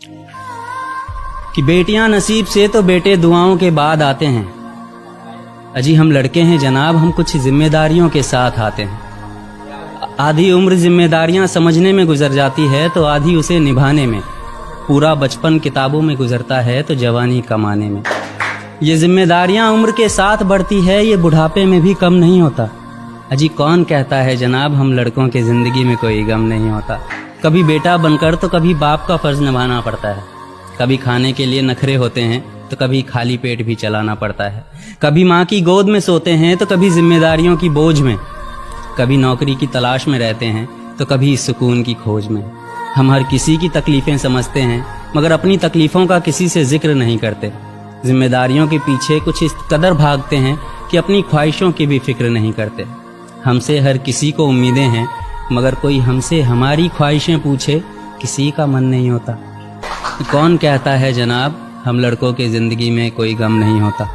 کہ बेटियां नसीब से तो बेटे दुआओं के बाद आते हैं। अजी हम लड़के हैं जनाब, हम कुछ जिम्मेदारियों के साथ आते हैं। आधी उम्र जिम्मेदारियां समझने में गुजर जाती है तो आधी उसे निभाने में। पूरा बचपन किताबों में गुजरता है तो जवानी कमाने में। ये जिम्मेदारियां उम्र के साथ बढ़ती है, ये बुढ़ापे में भी कम नहीं होता। अजी कौन कहता है जनाब हम लड़कों के जिंदगी में कोई गम नहीं होता। कभी बेटा बनकर तो कभी बाप का फर्ज निभाना पड़ता है। कभी खाने के लिए नखरे होते हैं तो कभी खाली पेट भी चलाना पड़ता है। कभी माँ की गोद में सोते हैं तो कभी जिम्मेदारियों की बोझ में। कभी नौकरी की तलाश में रहते हैं तो कभी सुकून की खोज में। हम हर किसी की तकलीफें समझते हैं मगर अपनी तकलीफों का किसी से जिक्र नहीं करते। जिम्मेदारियों के पीछे कुछ इस कदर भागते हैं कि अपनी ख्वाहिशों की भी फिक्र नहीं करते। हमसे हर किसी को उम्मीदें हैं मगर कोई हमसे हमारी ख्वाहिशें पूछे किसी का मन नहीं होता। कौन कहता है जनाब हम लड़कों के ज़िंदगी में कोई गम नहीं होता।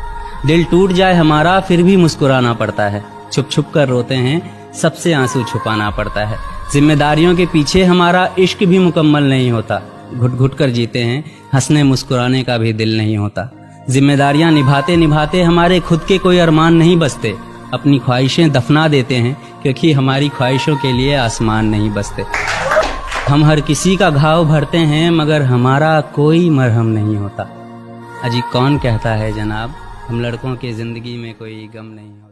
दिल टूट जाए हमारा फिर भी मुस्कुराना पड़ता है। छुप छुप कर रोते हैं सबसे आंसू छुपाना पड़ता है। जिम्मेदारियों के पीछे हमारा इश्क भी मुकम्मल नहीं होता। घुट घुट कर जीते हैं, हंसने मुस्कुराने का भी दिल नहीं होता। जिम्मेदारियां निभाते निभाते हमारे खुद के कोई अरमान नहीं बसते। अपनी ख्वाहिशें दफना देते हैं क्योंकि हमारी ख्वाहिशों के लिए आसमान नहीं बसते। हम हर किसी का घाव भरते हैं मगर हमारा कोई मरहम नहीं होता। अजी कौन कहता है जनाब हम लड़कों की ज़िंदगी में कोई गम नहीं होता।